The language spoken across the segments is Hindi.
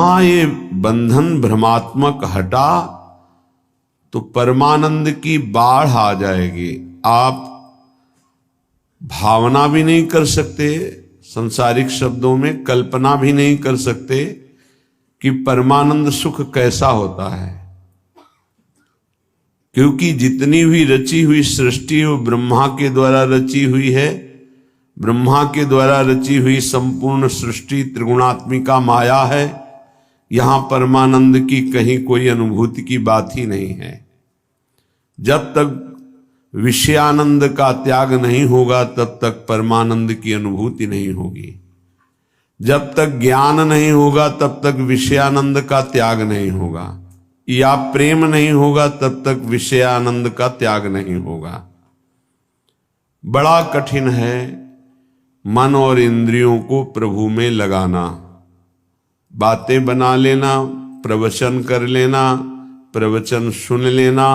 हाँ, ये बंधन भ्रमात्मक हटा तो परमानंद की बाढ़ आ जाएगी। आप भावना भी नहीं कर सकते, संसारिक शब्दों में कल्पना भी नहीं कर सकते कि परमानंद सुख कैसा होता है, क्योंकि जितनी भी रची हुई सृष्टि वो ब्रह्मा के द्वारा रची हुई है। ब्रह्मा के द्वारा रची हुई संपूर्ण सृष्टि त्रिगुणात्मिका माया है। यहां परमानंद की कहीं कोई अनुभूति की बात ही नहीं है। जब तक विषयानंद का त्याग नहीं होगा तब तक परमानंद की अनुभूति नहीं होगी। जब तक ज्ञान नहीं होगा तब तक विषयानंद का त्याग नहीं होगा, या प्रेम नहीं होगा तब तक विषयानंद का त्याग नहीं होगा। बड़ा कठिन है मन और इंद्रियों को प्रभु में लगाना। बातें बना लेना, प्रवचन कर लेना, प्रवचन सुन लेना,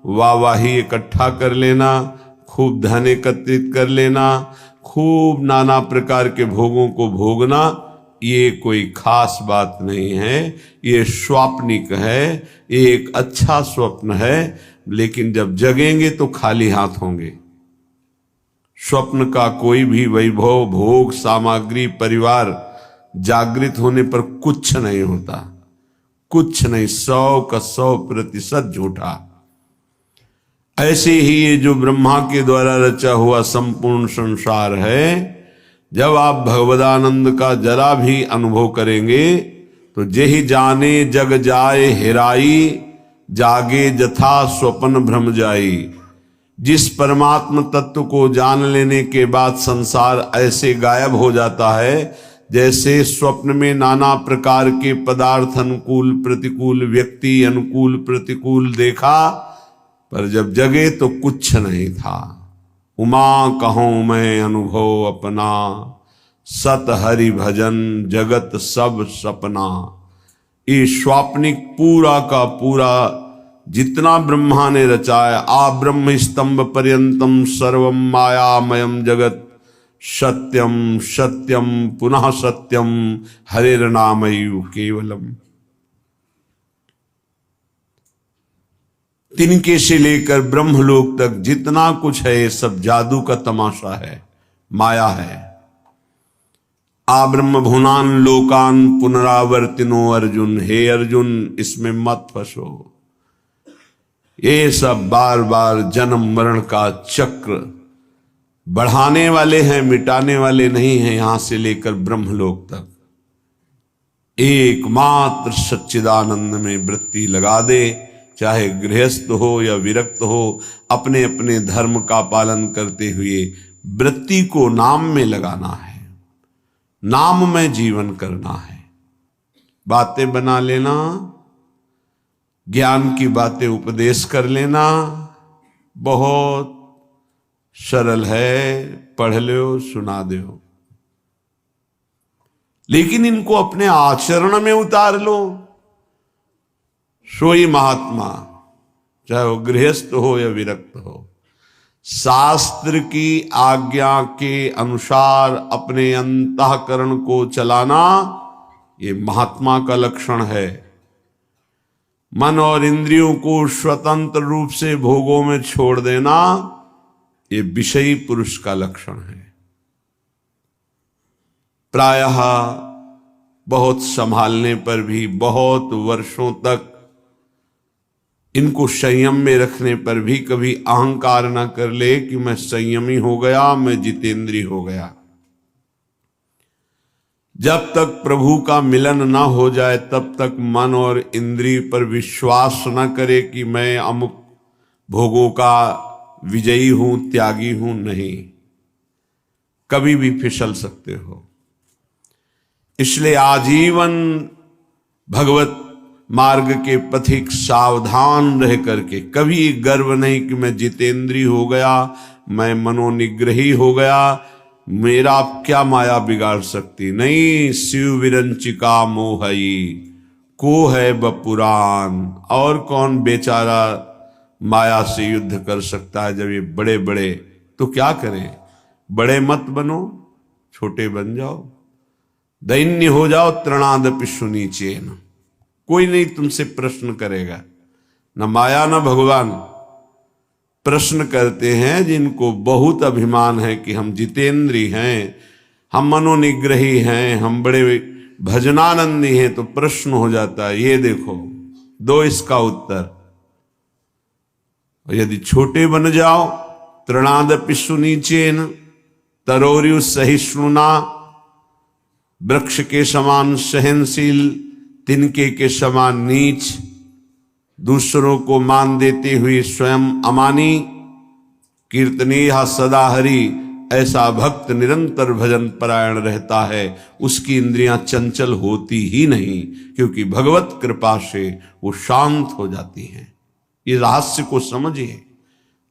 वाहवाही इकट्ठा कर लेना, खूब धन एकत्रित कर लेना, खूब नाना प्रकार के भोगों को भोगना, ये कोई खास बात नहीं है। ये स्वाप्निक है, ये एक अच्छा स्वप्न है, लेकिन जब जगेंगे तो खाली हाथ होंगे। स्वप्न का कोई भी वैभव, भोग, सामग्री, परिवार जागृत होने पर कुछ नहीं होता, कुछ नहीं, 100% झूठा। ऐसे ही ये जो ब्रह्मा के द्वारा रचा हुआ संपूर्ण संसार है, जब आप भगवदानंद का जरा भी अनुभव करेंगे तो जेहि जाने जग जाए हेराई, जागे जथा स्वप्न भ्रम जाई। जिस परमात्म तत्व को जान लेने के बाद संसार ऐसे गायब हो जाता है जैसे स्वप्न में नाना प्रकार के पदार्थ, अनुकूल प्रतिकूल, व्यक्ति अनुकूल प्रतिकूल देखा, पर जब जगे तो कुछ नहीं था। उमा कहूं मैं अनुभव अपना, सत हरि भजन जगत सब सपना। ये स्वाप्निक पूरा का पूरा जितना ब्रह्मा ने रचाया, आ ब्रह्म स्तंभ पर्यंतम सर्वम मायामयम जगत, सत्यम सत्यम पुनः सत्यम हरेर्नामयु केवलम। तिनके से लेकर ब्रह्मलोक तक जितना कुछ है ये सब जादू का तमाशा है, माया है। आ ब्रह्म भुनान लोकान पुनरावर्तिनो अर्जुन, हे अर्जुन इसमें मत फंसो। ये सब बार बार जन्म मरण का चक्र बढ़ाने वाले हैं, मिटाने वाले नहीं हैं। यहां से लेकर ब्रह्मलोक तक एकमात्र सच्चिदानंद में वृत्ति लगा दे, चाहे गृहस्थ हो या विरक्त हो, अपने अपने धर्म का पालन करते हुए वृत्ति को नाम में लगाना है, नाम में जीवन करना है। बातें बना लेना, ज्ञान की बातें उपदेश कर लेना बहुत सरल है, पढ़ लो सुना दो, लेकिन इनको अपने आचरण में उतार लो। सोई महात्मा, चाहे वो गृहस्थ हो या विरक्त हो, शास्त्र की आज्ञा के अनुसार अपने अंतःकरण को चलाना ये महात्मा का लक्षण है। मन और इंद्रियों को स्वतंत्र रूप से भोगों में छोड़ देना ये विषयी पुरुष का लक्षण है। प्रायः बहुत संभालने पर भी, बहुत वर्षों तक इनको संयम में रखने पर भी कभी अहंकार न कर ले कि मैं संयमी हो गया, मैं जितेंद्रिय हो गया। जब तक प्रभु का मिलन न हो जाए तब तक मन और इंद्रिय पर विश्वास न करे कि मैं अमुक भोगों का विजयी हूं, त्यागी हूं। नहीं, कभी भी फिसल सकते हो। इसलिए आजीवन भगवत मार्ग के पथिक सावधान रह करके कभी गर्व नहीं कि मैं जितेंद्रिय हो गया, मैं मनोनिग्रही हो गया, मेरा क्या माया बिगाड़ सकती। नहीं, शिव विरंचिका मोहई को है बपुरान। और कौन बेचारा माया से युद्ध कर सकता है जब ये बड़े बड़े। तो क्या करें, बड़े मत बनो, छोटे बन जाओ। दैन्य हो जाओ तृणादपि सुनीचेन, कोई नहीं तुमसे प्रश्न करेगा, न माया न भगवान। प्रश्न करते हैं जिनको बहुत अभिमान है कि हम जितेंद्री हैं, हम मनोनिग्रही हैं, हम बड़े भजनानंदी हैं, तो प्रश्न हो जाता है, ये देखो दो इसका उत्तर। यदि छोटे बन जाओ, तृणादपि सुनीचेन तरोर्यु सहिष्णुना, वृक्ष के समान सहनशील, तिनके के समान नीच, दूसरों को मान देते हुए स्वयं अमानी, कीर्तनीय सदा हरि, ऐसा भक्त निरंतर भजन परायण रहता है, उसकी इंद्रियां चंचल होती ही नहीं, क्योंकि भगवत कृपा से वो शांत हो जाती हैं। ये रहस्य को समझिए।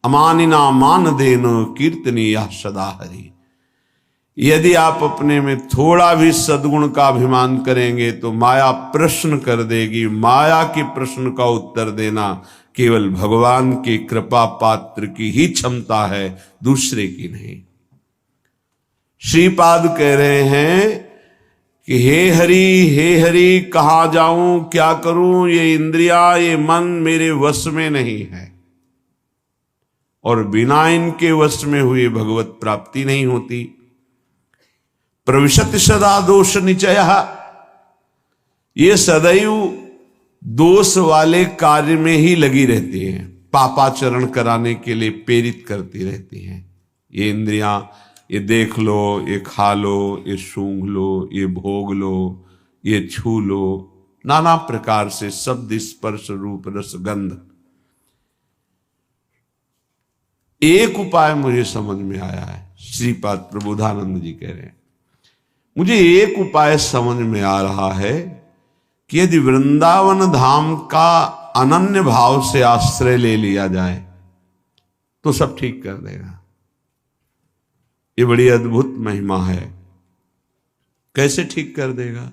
अमानिना मान देन कीर्तनीय सदा हरि। यदि आप अपने में थोड़ा भी सद्गुण का अभिमान करेंगे तो माया प्रश्न कर देगी। माया के प्रश्न का उत्तर देना केवल भगवान की कृपा पात्र की ही क्षमता है, दूसरे की नहीं। श्रीपाद कह रहे हैं कि हे हरि कहाँ जाऊं, क्या करूं, ये इंद्रिया ये मन मेरे वश में नहीं है, और बिना इनके वश में हुए भगवत प्राप्ति नहीं होती। प्रविशति सदा दोष निचय, ये सदैव दोष वाले कार्य में ही लगी रहती हैं, पापाचरण कराने के लिए प्रेरित करती रहती हैं। ये इंद्रियां, ये देख लो, ये खा लो, ये सूंघ लो, ये भोग लो, ये छू लो, नाना प्रकार से शब्द स्पर्श रूप रस गंध। एक उपाय मुझे समझ में आया है, श्रीपाद प्रबोधानंद जी कह रहे हैं, मुझे एक उपाय समझ में आ रहा है कि यदि वृंदावन धाम का अनन्य भाव से आश्रय ले लिया जाए तो सब ठीक कर देगा। ये बड़ी अद्भुत महिमा है। कैसे ठीक कर देगा?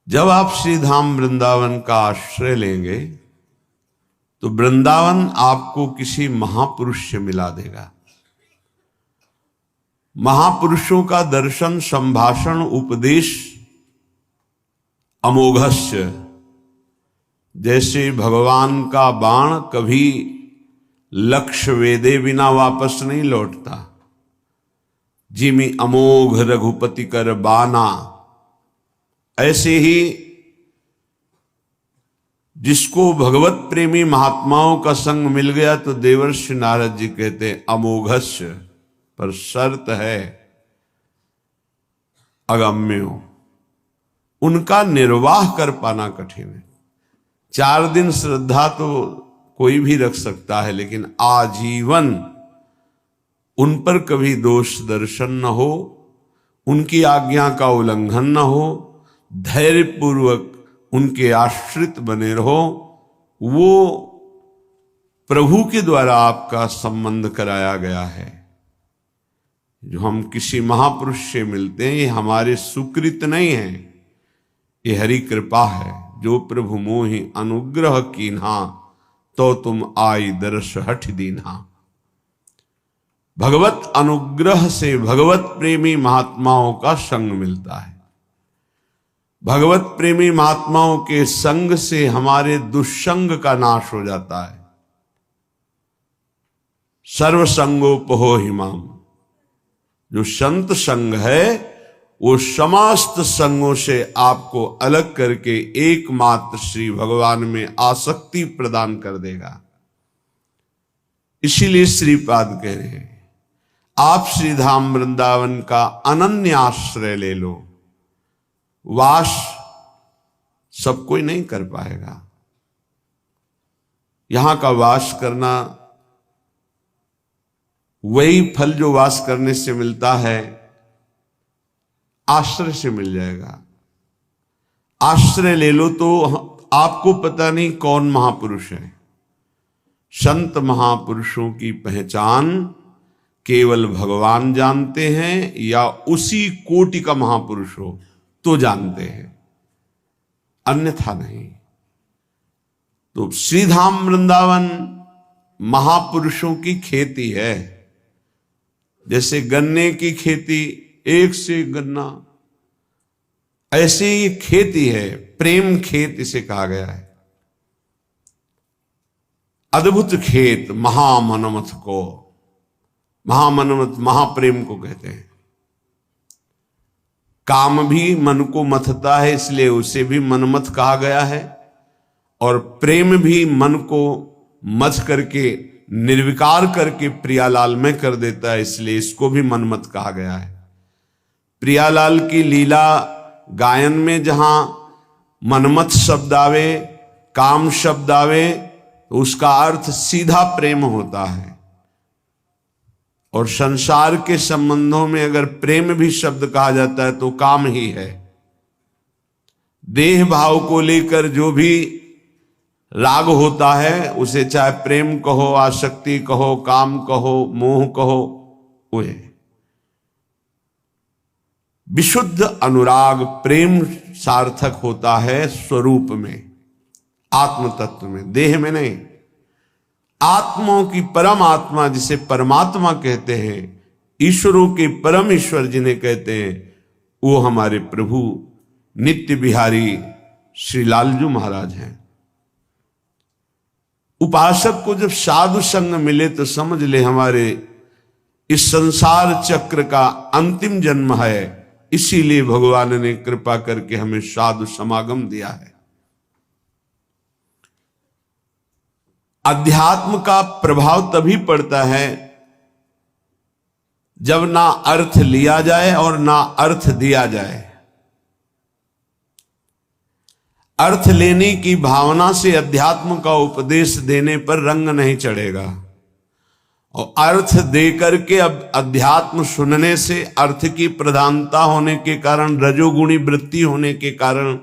जब आप श्री धाम वृंदावन का आश्रय लेंगे तो वृंदावन आपको किसी महापुरुष से मिला देगा। महापुरुषों का दर्शन, संभाषण, उपदेश अमोघस्य, जैसे भगवान का बाण कभी लक्ष्य वेदे बिना वापस नहीं लौटता, जिमि अमोघ रघुपति कर बाना, ऐसे ही जिसको भगवत प्रेमी महात्माओं का संग मिल गया तो देवर्षि नारद जी कहते अमोघस्य, पर शर्त है अगम्यो, उनका निर्वाह कर पाना कठिन है। 4 दिन श्रद्धा तो कोई भी रख सकता है, लेकिन आजीवन उन पर कभी दोष दर्शन न हो, उनकी आज्ञा का उल्लंघन न हो, धैर्यपूर्वक उनके आश्रित बने रहो। वो प्रभु के द्वारा आपका संबंध कराया गया है। जो हम किसी महापुरुष से मिलते हैं, ये हमारे सुकृत नहीं है, ये हरि कृपा है। जो प्रभु मोहि अनुग्रह कीन्हा, तो तुम आई दर्श हठ दीन्हा। भगवत अनुग्रह से भगवत प्रेमी महात्माओं का संग मिलता है। भगवत प्रेमी महात्माओं के संग से हमारे दुष्संग का नाश हो जाता है। सर्वसंगोपहो हिमाम, जो संत संग है वो समस्त संगों से आपको अलग करके एकमात्र श्री भगवान में आसक्ति प्रदान कर देगा। इसीलिए श्रीपाद कह रहे हैं आप श्री धाम वृंदावन का अनन्य आश्रय ले लो। वास सब कोई नहीं कर पाएगा। यहां का वास करना, वही फल जो वास करने से मिलता है आश्रय से मिल जाएगा। आश्रय ले लो तो आपको पता नहीं कौन महापुरुष है। संत महापुरुषों की पहचान केवल भगवान जानते हैं, या उसी कोटि का महापुरुष हो तो जानते हैं, अन्यथा नहीं। तो श्रीधाम वृंदावन महापुरुषों की खेती है। जैसे गन्ने की खेती एक से एक गन्ना। ऐसे ही खेती है, प्रेम खेत इसे कहा गया है। अद्भुत खेत महामनमथ को, महामनमथ महाप्रेम को कहते हैं। काम भी मन को मथता है, इसलिए उसे भी मनमथ कहा गया है। और प्रेम भी मन को मथ करके निर्विकार करके प्रियालाल में कर देता है, इसलिए इसको भी मनमथ कहा गया है। प्रियालाल की लीला गायन में जहां मनमथ शब्द आवे, काम शब्द आवे, तो उसका अर्थ सीधा प्रेम होता है। और संसार के संबंधों में अगर प्रेम भी शब्द कहा जाता है तो काम ही है। देह भाव को लेकर जो भी राग होता है उसे चाहे प्रेम कहो, आसक्ति कहो, काम कहो, मोह कहो, वो है। विशुद्ध अनुराग प्रेम सार्थक होता है स्वरूप में, आत्म तत्व में, देह में नहीं। आत्माओं की परम आत्मा जिसे परमात्मा कहते हैं, ईश्वरों के परम ईश्वर जिन्हें कहते हैं, वो हमारे प्रभु नित्य बिहारी श्री लालजू महाराज हैं। उपासक को जब साधु संग मिले तो समझ ले हमारे इस संसार चक्र का अंतिम जन्म है। इसीलिए भगवान ने कृपा करके हमें साधु समागम दिया है। अध्यात्म का प्रभाव तभी पड़ता है जब ना अर्थ लिया जाए और ना अर्थ दिया जाए। अर्थ लेने की भावना से अध्यात्म का उपदेश देने पर रंग नहीं चढ़ेगा, और अर्थ दे करके अब अध्यात्म सुनने से अर्थ की प्रधानता होने के कारण, रजोगुणी वृत्ति होने के कारण,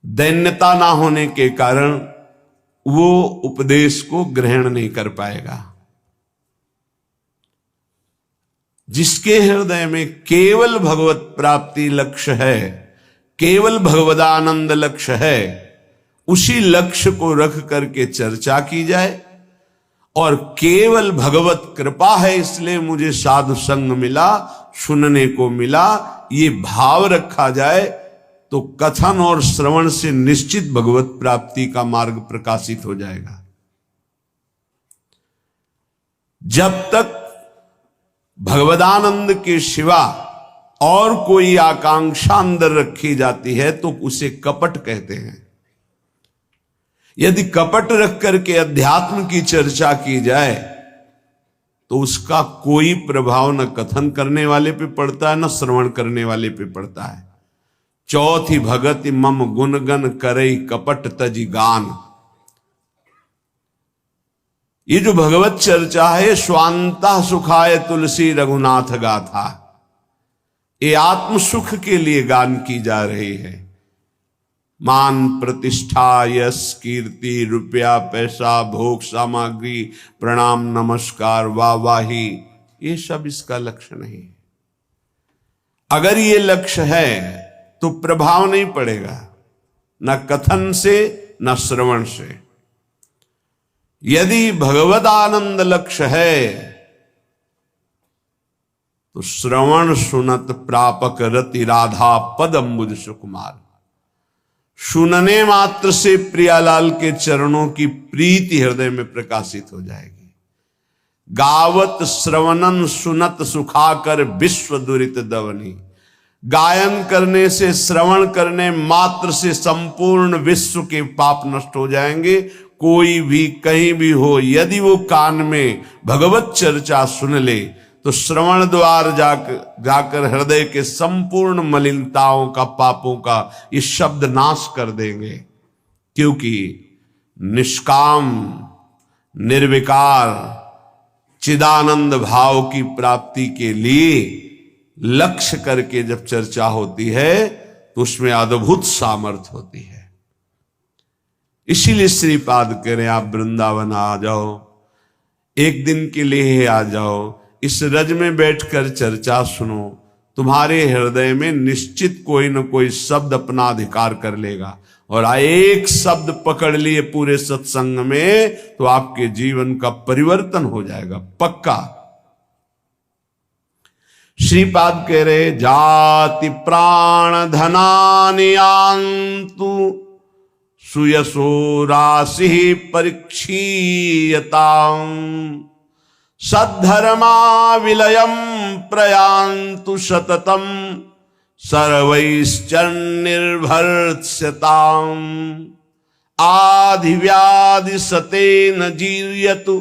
दैन्यता ना होने के कारण वो उपदेश को ग्रहण नहीं कर पाएगा। जिसके हृदय में केवल भगवत प्राप्ति लक्ष्य है, केवल भगवदानंद लक्ष्य है, उसी लक्ष्य को रख करके चर्चा की जाए। और केवल भगवत कृपा है इसलिए मुझे साधु संग मिला, सुनने को मिला, ये भाव रखा जाए तो कथन और श्रवण से निश्चित भगवत प्राप्ति का मार्ग प्रकाशित हो जाएगा। जब तक भगवदानंद के सिवा और कोई आकांक्षा अंदर रखी जाती है तो उसे कपट कहते हैं। यदि कपट रख करके अध्यात्म की चर्चा की जाए तो उसका कोई प्रभाव न कथन करने वाले पे पड़ता है, न श्रवण करने वाले पे पड़ता है। चौथी भगति मम गुणगन करई कपट तजी गान। ये जो भगवत चर्चा है, स्वांता सुखाय तुलसी रघुनाथ गाथा, ये आत्म सुख के लिए गान की जा रही है। मान प्रतिष्ठा, यश, कीर्ति, रुपया, पैसा, भोग सामग्री, प्रणाम, नमस्कार, वाहवाही, ये सब इसका लक्ष्य नहीं। अगर ये लक्ष्य है तो प्रभाव नहीं पड़ेगा, न कथन से न श्रवण से। यदि भगवद आनंद लक्ष्य है तो श्रवण सुनत प्रापक रति राधा पद अम्बुज सुकुमार। सुनने मात्र से प्रियालाल के चरणों की प्रीति हृदय में प्रकाशित हो जाएगी। गावत श्रवणन सुनत सुखाकर विश्व दुरित दवनी। गायन करने से, श्रवण करने मात्र से संपूर्ण विश्व के पाप नष्ट हो जाएंगे। कोई भी कहीं भी हो, यदि वो कान में भगवत चर्चा सुन ले तो श्रवण द्वार जाकर हृदय के संपूर्ण मलिनताओं का, पापों का ये शब्द नाश कर देंगे। क्योंकि निष्काम, निर्विकार, चिदानंद भाव की प्राप्ति के लिए लक्ष्य करके जब चर्चा होती है तो उसमें अद्भुत सामर्थ्य होती है। इसीलिए श्रीपाद कह रहे हैं आप वृंदावन आ जाओ, एक दिन के लिए आ जाओ, इस रज में बैठकर चर्चा सुनो, तुम्हारे हृदय में निश्चित कोई न कोई शब्द अपना अधिकार कर लेगा। और एक शब्द पकड़ लिए पूरे सत्संग में तो आपके जीवन का परिवर्तन हो जाएगा, पक्का। श्रीपाद कह रहे जाति प्राण धनानि यान्तु सुयसो राशि परीक्षीयताम् सद्धर्मा विलयम प्रयान्तु सततम सर्वैश्चर्निर्भर्त्स्यताम् आधिव्याधि सतेन जीर्यतु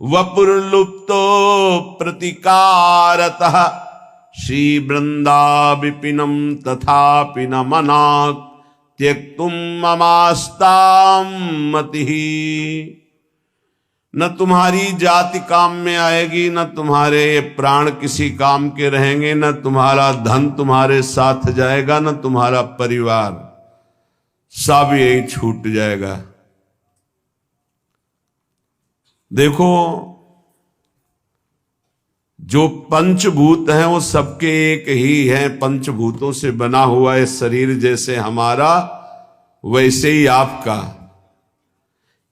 वपुर्लुप्तो प्रतिकारतः श्री वृंदा विपिनम तथापि न मनाक् त्यक्तुम ममास्ताम मतिः। न तुम्हारी जाति काम में आएगी, न तुम्हारे प्राण किसी काम के रहेंगे, न तुम्हारा धन तुम्हारे साथ जाएगा, न तुम्हारा परिवार, सब यही छूट जाएगा। देखो, जो पंचभूत हैं वो सबके एक ही हैं। पंचभूतों से बना हुआ है शरीर, जैसे हमारा वैसे ही आपका।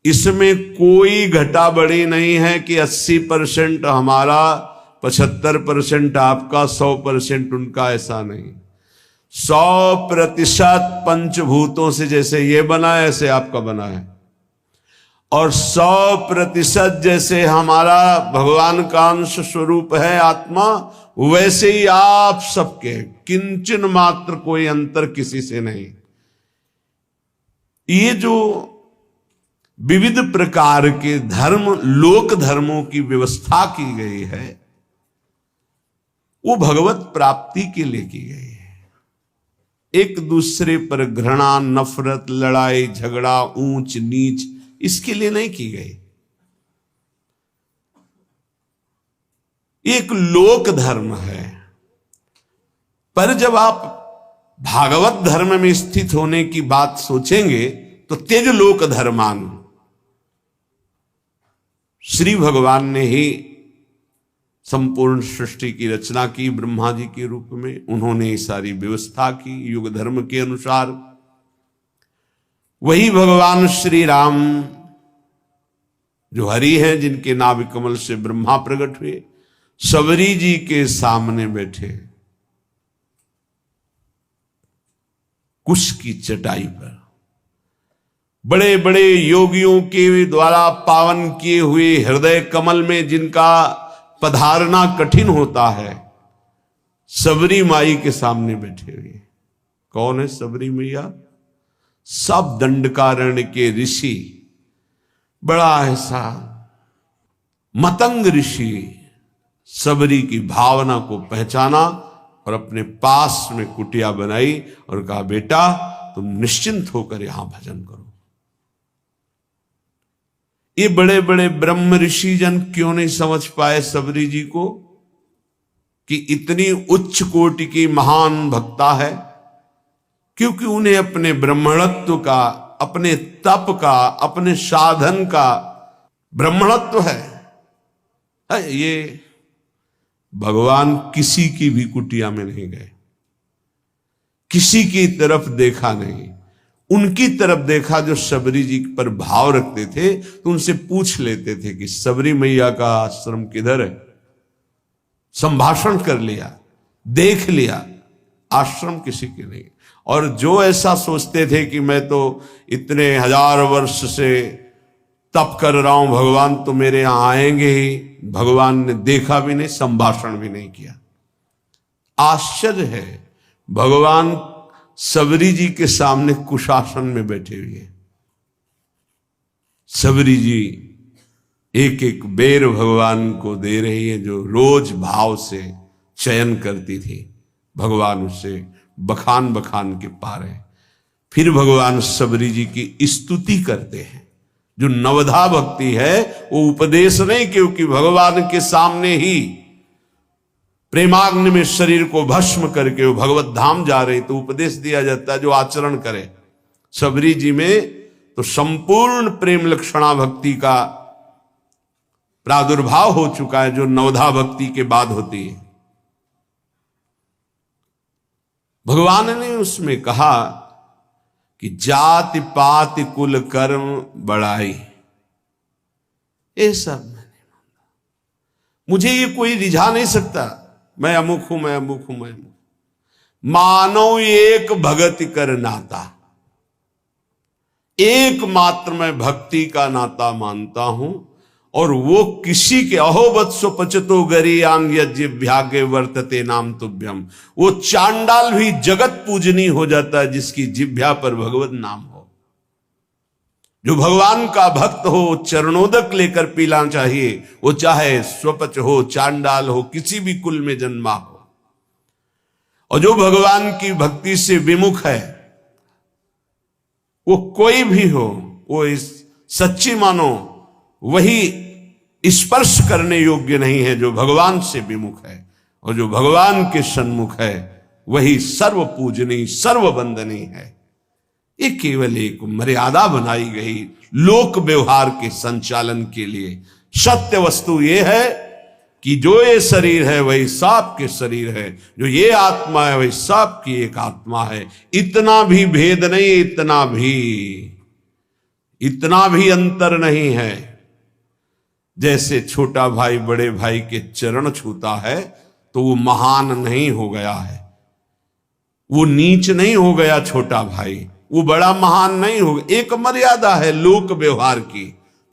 इसमें कोई घटा बढ़ी नहीं है कि 80% हमारा, 75% आपका, 100% उनका, ऐसा नहीं। 100% पंचभूतों से जैसे ये बना है ऐसे आपका बना है, और 100% जैसे हमारा भगवान का अंश स्वरूप है आत्मा, वैसे ही आप सबके, किंचन मात्र कोई अंतर किसी से नहीं। ये जो विविध प्रकार के धर्म, लोक धर्मों की व्यवस्था की गई है, वो भगवत प्राप्ति के लिए की गई है। एक दूसरे पर घृणा, नफरत, लड़ाई झगड़ा, ऊंच नीच, इसके लिए नहीं की गई। एक लोक धर्म है। पर जब आप भागवत धर्म में स्थित होने की बात सोचेंगे तो तेज लोक धर्मान, श्री भगवान ने ही संपूर्ण सृष्टि की रचना की ब्रह्मा जी के रूप में। उन्होंने सारी व्यवस्था की युग धर्म के अनुसार। वही भगवान श्री राम जो हरि हैं, जिनके नाभि कमल से ब्रह्मा प्रकट हुए, सबरी जी के सामने बैठे कुश की चटाई पर, बड़े बड़े योगियों के द्वारा पावन किए हुए हृदय कमल में जिनका पधारना कठिन होता है, सबरी माई के सामने बैठे हुए। कौन है सबरी मैया? सब दंडकारण्य के ऋषि, बड़ा ऐसा मतंग ऋषि, सबरी की भावना को पहचाना और अपने पास में कुटिया बनाई और कहा, बेटा तुम निश्चिंत होकर यहां भजन करो। ये बड़े बड़े ब्रह्म ऋषि जन क्यों नहीं समझ पाए सबरी जी को कि इतनी उच्च कोटि की महान भक्ता है? क्योंकि उन्हें अपने ब्रह्मणत्व का, अपने तप का, अपने साधन का ब्रह्मणत्व है। ये भगवान किसी की भी कुटिया में नहीं गए, किसी की तरफ देखा नहीं, उनकी तरफ देखा जो सबरी जी पर भाव रखते थे। तो उनसे पूछ लेते थे कि सबरी मैया का आश्रम किधर है। संभाषण कर लिया, देख लिया, आश्रम किसी के नहीं। और जो ऐसा सोचते थे कि मैं तो इतने 1000 वर्ष से तप कर रहा हूं, भगवान तो मेरे यहां आएंगे ही, भगवान ने देखा भी नहीं, संभाषण भी नहीं किया। आश्चर्य है, भगवान सबरी जी के सामने कुशासन में बैठे हुए। सबरी जी एक एक बेर भगवान को दे रही है, जो रोज भाव से चयन करती थी। भगवान उससे बखान बखान के पा रहे। फिर भगवान सबरी जी की स्तुति करते हैं। जो नवधा भक्ति है वो उपदेश नहीं, क्योंकि भगवान के सामने ही प्रेमाग्नि में शरीर को भस्म करके वो भगवत धाम जा रहे, तो उपदेश दिया जाता है जो आचरण करे। सबरी जी में तो संपूर्ण प्रेम लक्षणा भक्ति का प्रादुर्भाव हो चुका है, जो नवधा भक्ति के बाद होती है। भगवान ने उसमें कहा कि जाति पाति कुल कर्म बढ़ाई, ये सब मैंने माना, मुझे ये कोई रिझा नहीं सकता। मैं अमुक हूं, मैं अमुक हूं, मैं अमुक। मानो एक भगति कर नाता, एकमात्र मैं भक्ति का नाता मानता हूं, और वो किसी के अहोवत्सो पचतो गरीयान यज्ञ वर्तते नाम तुभ्यम। वो चांडाल भी जगत पूजनी हो जाता है जिसकी जिह्वा पर भगवत नाम हो। जो भगवान का भक्त हो चरणोदक लेकर पीना चाहिए, वो चाहे स्वपच हो, चांडाल हो, किसी भी कुल में जन्मा हो। और जो भगवान की भक्ति से विमुख है, वो कोई भी हो, वो इस सच्ची मानो वही स्पर्श करने योग्य नहीं है जो भगवान से विमुख है। और जो भगवान के सन्मुख है वही सर्व पूजनीय सर्व वंदनीय है। ये केवल एक मर्यादा बनाई गई लोक व्यवहार के संचालन के लिए। सत्य वस्तु ये है कि जो ये शरीर है वही सांप के शरीर है, जो ये आत्मा है वही सांप की एक आत्मा है। इतना भी भेद नहीं, इतना भी अंतर नहीं है। जैसे छोटा भाई बड़े भाई के चरण छूता है तो वो महान नहीं हो गया है, वो नीच नहीं हो गया छोटा भाई, वो बड़ा महान नहीं हो गया। एक मर्यादा है लोक व्यवहार की।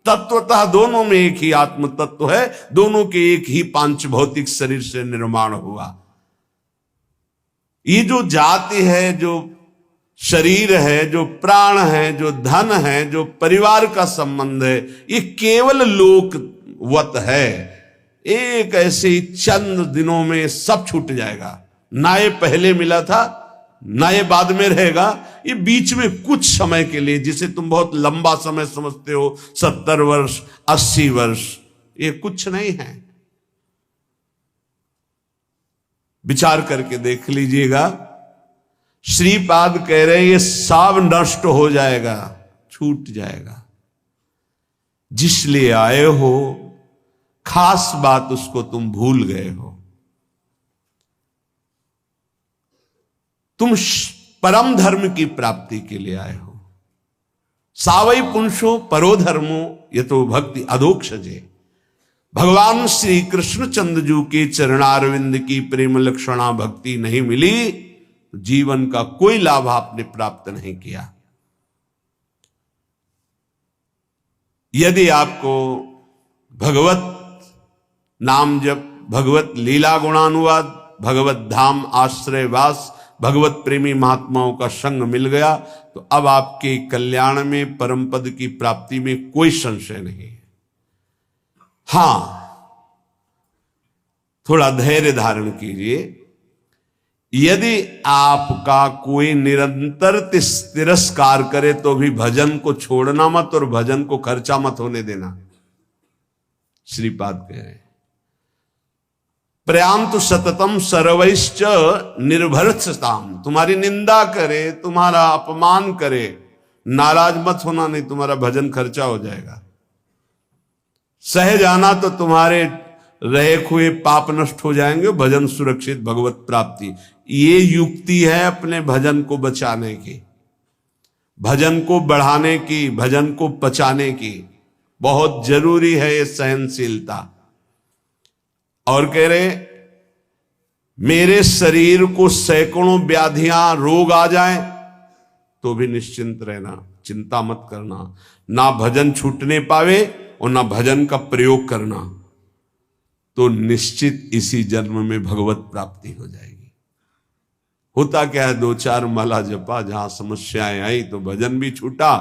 तत्वतः दोनों में एक ही आत्म तत्व है, दोनों के एक ही पांच भौतिक शरीर से निर्माण हुआ। ये जो जाति है, जो शरीर है, जो प्राण है, जो धन है, जो परिवार का संबंध है, ये केवल लोकवत है। एक ऐसे ही चंद दिनों में सब छूट जाएगा। ना ये पहले मिला था ना ये बाद में रहेगा, ये बीच में कुछ समय के लिए, जिसे तुम बहुत लंबा समय समझते हो, 70 वर्ष 80 वर्ष, ये कुछ नहीं है। विचार करके देख लीजिएगा। श्रीपाद कह रहे हैं ये सब नष्ट हो जाएगा, छूट जाएगा। जिस लिए आए हो खास बात उसको तुम भूल गए हो। तुम परम धर्म की प्राप्ति के लिए आए हो। सावई पुंसो परो धर्मो ये तो भक्ति अधोक्षजे। भगवान श्री कृष्णचंद्र के चरणारविंद की प्रेम लक्षणा भक्ति नहीं मिली तो जीवन का कोई लाभ आपने प्राप्त नहीं किया। यदि आपको भगवत नाम जप, भगवत लीला गुणानुवाद, भगवत धाम आश्रयवास, भगवत प्रेमी महात्माओं का संग मिल गया तो अब आपके कल्याण में, परम पद की प्राप्ति में कोई संशय नहीं है। हां, थोड़ा धैर्य धारण कीजिए। यदि आपका कोई निरंतर तिरस्कार करे तो भी भजन को छोड़ना मत और भजन को खर्चा मत होने देना। श्रीपाद कह रहे हैं प्रयांतु सततम सर्वैश्च निर्भरताम। तुम्हारी निंदा करे, तुम्हारा अपमान करे, नाराज मत होना, नहीं तुम्हारा भजन खर्चा हो जाएगा। सह जाना तो तुम्हारे रहे हुए पाप नष्ट हो जाएंगे, भजन सुरक्षित, भगवत प्राप्ति। ये युक्ति है अपने भजन को बचाने की, भजन को बढ़ाने की, भजन को पचाने की। बहुत जरूरी है ये सहनशीलता। और कह रहे मेरे शरीर को सैकड़ों व्याधियां रोग आ जाएं तो भी निश्चिंत रहना, चिंता मत करना। ना भजन छूटने पावे और ना भजन का प्रयोग करना तो निश्चित इसी जन्म में भगवत प्राप्ति हो जाएगी। होता क्या है, 2-4 माला जपा, जहां समस्याएं आई तो भजन भी छूटा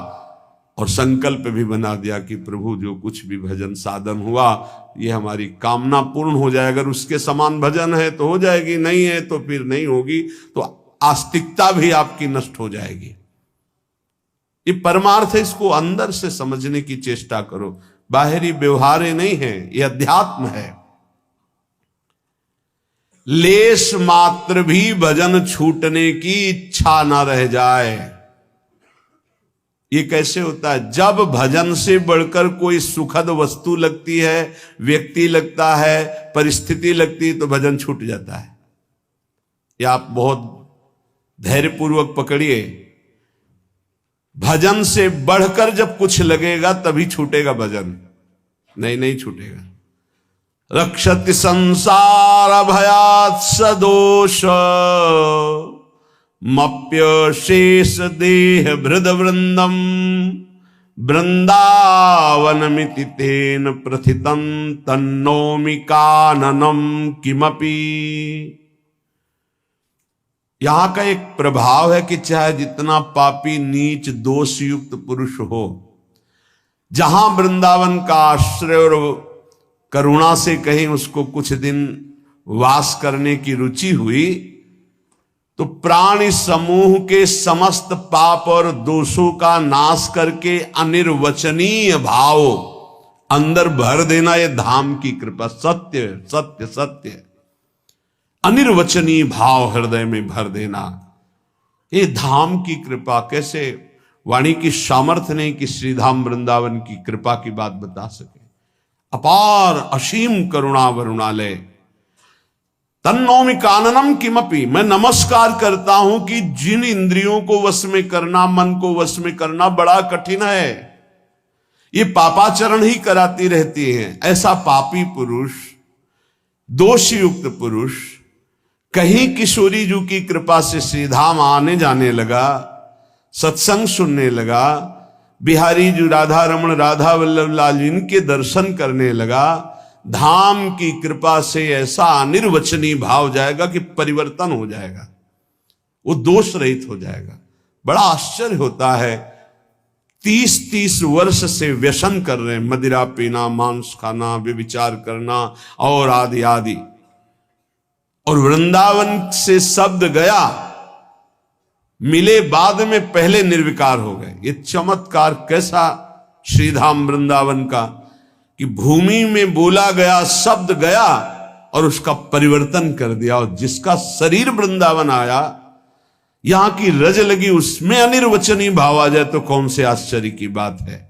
और संकल्प भी बना दिया कि प्रभु जो कुछ भी भजन साधन हुआ ये हमारी कामना पूर्ण हो जाए। अगर उसके समान भजन है तो हो जाएगी, नहीं है तो फिर नहीं होगी, तो आस्तिकता भी आपकी नष्ट हो जाएगी। ये परमार्थ है, इसको अंदर से समझने की चेष्टा करो। बाहरी व्यवहार नहीं है, ये अध्यात्म है। लेश मात्र भी भजन छूटने की इच्छा ना रह जाए। ये कैसे होता है? जब भजन से बढ़कर कोई सुखद वस्तु लगती है, व्यक्ति लगता है, परिस्थिति लगती है तो भजन छूट जाता है। ये आप बहुत धैर्यपूर्वक पकड़िए। भजन से बढ़कर जब कुछ लगेगा तभी छूटेगा भजन, नहीं छूटेगा। रक्षति संसार भयात् सदोष मप्य शेष देह भृद वृंदम वृंदावनमिति तेन प्रथितं तन्नोमि काननम किमपि। यहां का एक प्रभाव है कि चाहे जितना पापी नीच दोष युक्त पुरुष हो, जहां वृंदावन का आश्रय और करुणा से कहीं उसको कुछ दिन वास करने की रुचि हुई, तो प्राणी समूह के समस्त पाप और दोषों का नाश करके अनिर्वचनीय भाव अंदर भर देना, यह धाम की कृपा। सत्य सत्य सत्य, अनिर्वचनीय भाव हृदय में भर देना, ये धाम की कृपा। कैसे वाणी की सामर्थ्य नहीं कि श्रीधाम वृंदावन की कृपा की बात बता सके। अपार असीम करुणा वरुणालय। तन्नोमि काननम किमपि, मैं नमस्कार करता हूं कि जिन इंद्रियों को वश में करना, मन को वश में करना बड़ा कठिन है, ये पापाचरण ही कराती रहती हैं। ऐसा पापी पुरुष, दोष युक्त पुरुष कहीं किशोरी जी की कृपा से श्रीधाम आने जाने लगा, सत्संग सुनने लगा, बिहारी जी राधा रमण राधा वल्लभ लाल इनके दर्शन करने लगा, धाम की कृपा से ऐसा अनिर्वचनीय भाव जाएगा कि परिवर्तन हो जाएगा, वो दोष रहित हो जाएगा। बड़ा आश्चर्य होता है। 30-30 वर्ष से व्यसन कर रहे हैं, मदिरा पीना, मांस खाना, व्यभिचार करना और आदि आदि, और वृंदावन से शब्द गया, मिले बाद में पहले निर्विकार हो गए। ये चमत्कार कैसा श्रीधाम वृंदावन का, कि भूमि में बोला गया शब्द गया और उसका परिवर्तन कर दिया। और जिसका शरीर वृंदावन आया, यहां की रज लगी, उसमें अनिर्वचनीय भाव आ जाए तो कौन से आश्चर्य की बात है।